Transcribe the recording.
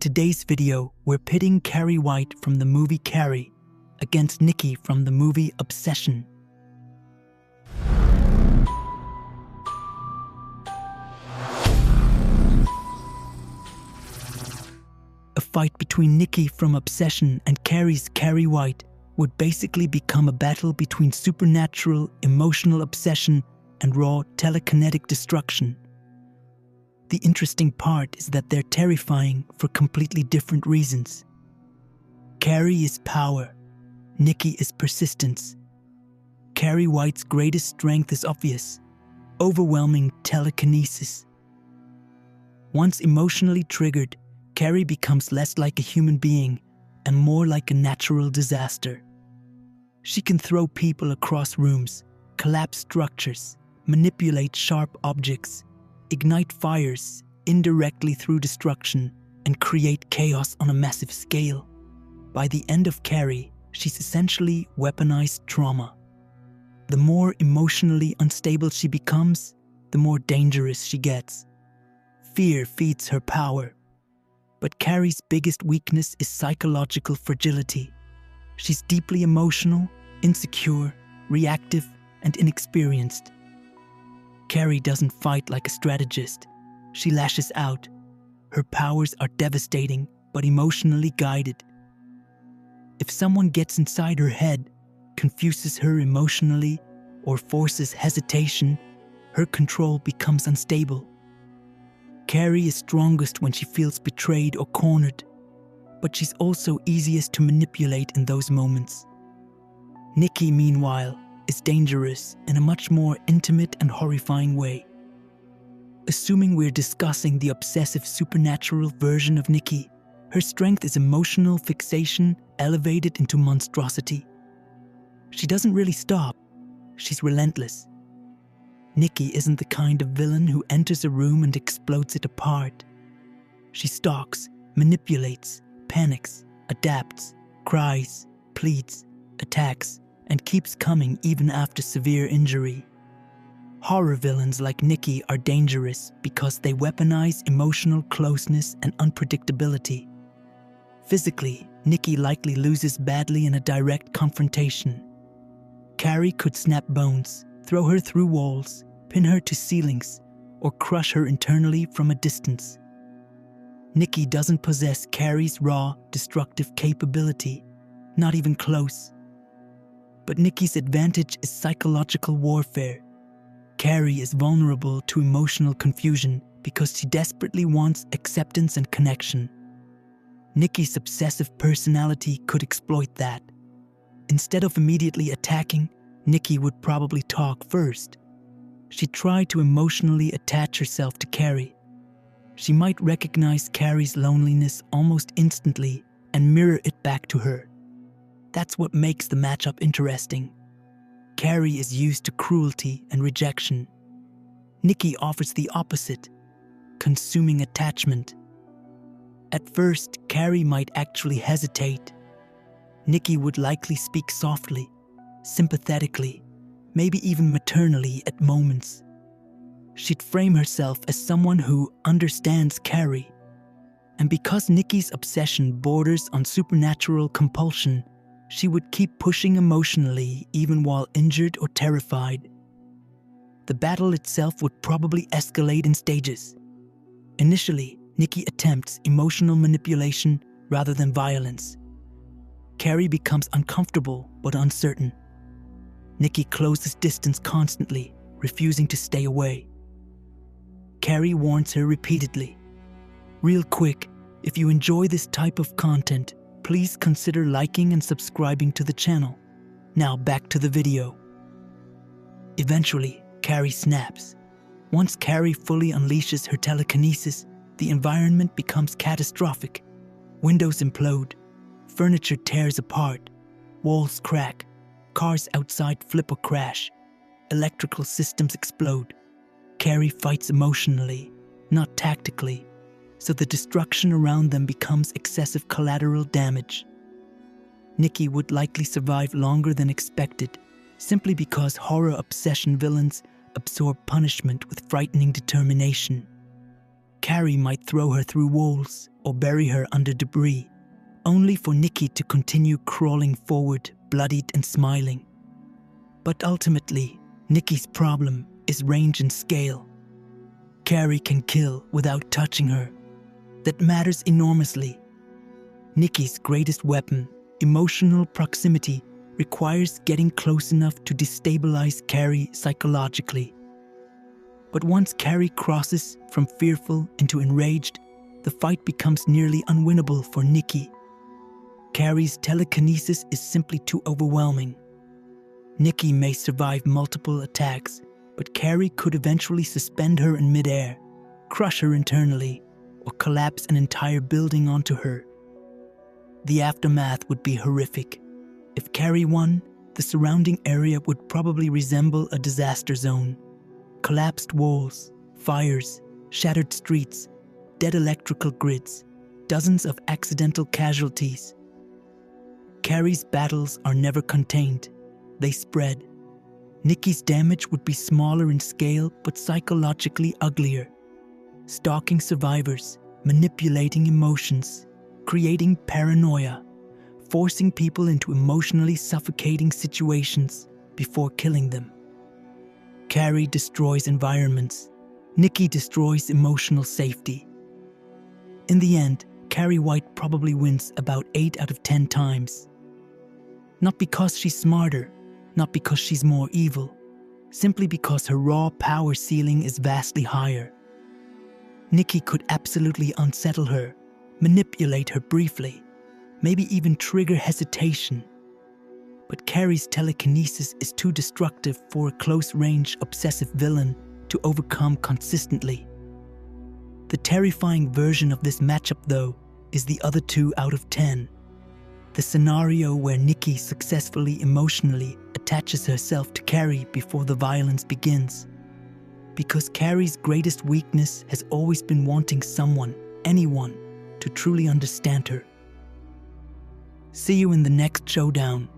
today's video, we're pitting Carrie White from the movie Carrie against Nikki from the movie Obsession. A fight between Nikki from Obsession and Carrie's Carrie White would basically become a battle between supernatural, emotional obsession and raw telekinetic destruction. The interesting part is that they're terrifying for completely different reasons. Carrie is power, Nikki is persistence. Carrie White's greatest strength is obvious: overwhelming telekinesis. Once emotionally triggered, Carrie becomes less like a human being and more like a natural disaster. She can throw people across rooms, collapse structures, manipulate sharp objects, ignite fires indirectly through destruction, and create chaos on a massive scale. By the end of Carrie, she's essentially weaponized trauma. The more emotionally unstable she becomes, the more dangerous she gets. Fear feeds her power. But Carrie's biggest weakness is psychological fragility. She's deeply emotional, insecure, reactive, and inexperienced. Carrie doesn't fight like a strategist. She lashes out. Her powers are devastating, but emotionally guided. If someone gets inside her head, confuses her emotionally, or forces hesitation, her control becomes unstable. Carrie is strongest when she feels betrayed or cornered, but she's also easiest to manipulate in those moments. Nikki, meanwhile, is dangerous in a much more intimate and horrifying way. Assuming we're discussing the obsessive supernatural version of Nikki, her strength is emotional fixation elevated into monstrosity. She doesn't really stop. She's relentless. Nikki isn't the kind of villain who enters a room and explodes it apart. She stalks, manipulates, panics, adapts, cries, pleads, attacks, and keeps coming even after severe injury. Horror villains like Nikki are dangerous because they weaponize emotional closeness and unpredictability. Physically, Nikki likely loses badly in a direct confrontation. Carrie could snap bones, throw her through walls, pin her to ceilings, or crush her internally from a distance. Nikki doesn't possess Carrie's raw, destructive capability, not even close. But Nikki's advantage is psychological warfare. Carrie is vulnerable to emotional confusion because she desperately wants acceptance and connection. Nikki's obsessive personality could exploit that. Instead of immediately attacking, Nikki would probably talk first. She'd try to emotionally attach herself to Carrie. She might recognize Carrie's loneliness almost instantly and mirror it back to her. That's what makes the matchup interesting. Carrie is used to cruelty and rejection. Nikki offers the opposite: consuming attachment. At first, Carrie might actually hesitate. Nikki would likely speak softly, sympathetically, maybe even maternally at moments. She'd frame herself as someone who understands Carrie. And because Nikki's obsession borders on supernatural compulsion, she would keep pushing emotionally even while injured or terrified. The battle itself would probably escalate in stages. Initially, Nikki attempts emotional manipulation rather than violence. Carrie becomes uncomfortable but uncertain. Nikki closes distance constantly, refusing to stay away. Carrie warns her repeatedly. Real quick, if you enjoy this type of content, please consider liking and subscribing to the channel. Now back to the video. Eventually, Carrie snaps. Once Carrie fully unleashes her telekinesis, the environment becomes catastrophic. Windows implode, furniture tears apart, walls crack, cars outside flip or crash, electrical systems explode. Carrie fights emotionally, not tactically, so the destruction around them becomes excessive collateral damage. Nikki would likely survive longer than expected, simply because horror obsession villains absorb punishment with frightening determination. Carrie might throw her through walls or bury her under debris, only for Nikki to continue crawling forward, bloodied and smiling. But ultimately, Nikki's problem is range and scale. Carrie can kill without touching her. That matters enormously. Nikki's greatest weapon, emotional proximity, requires getting close enough to destabilize Carrie psychologically. But once Carrie crosses from fearful into enraged, the fight becomes nearly unwinnable for Nikki. Carrie's telekinesis is simply too overwhelming. Nikki may survive multiple attacks, but Carrie could eventually suspend her in midair, crush her internally, or collapse an entire building onto her. The aftermath would be horrific. If Carrie won, the surrounding area would probably resemble a disaster zone. Collapsed walls, fires, shattered streets, dead electrical grids, dozens of accidental casualties. Carrie's battles are never contained. They spread. Nikki's damage would be smaller in scale but psychologically uglier. Stalking survivors, manipulating emotions, creating paranoia, forcing people into emotionally suffocating situations before killing them. Carrie destroys environments. Nikki destroys emotional safety. In the end, Carrie White probably wins about 8 out of 10 times. Not because she's smarter, not because she's more evil, simply because her raw power ceiling is vastly higher. Nikki could absolutely unsettle her, manipulate her briefly, maybe even trigger hesitation. But Carrie's telekinesis is too destructive for a close-range obsessive villain to overcome consistently. The terrifying version of this matchup, though, is the other 2 out of 10. The scenario where Nikki successfully emotionally attaches herself to Carrie before the violence begins. Because Carrie's greatest weakness has always been wanting someone, anyone, to truly understand her. See you in the next showdown.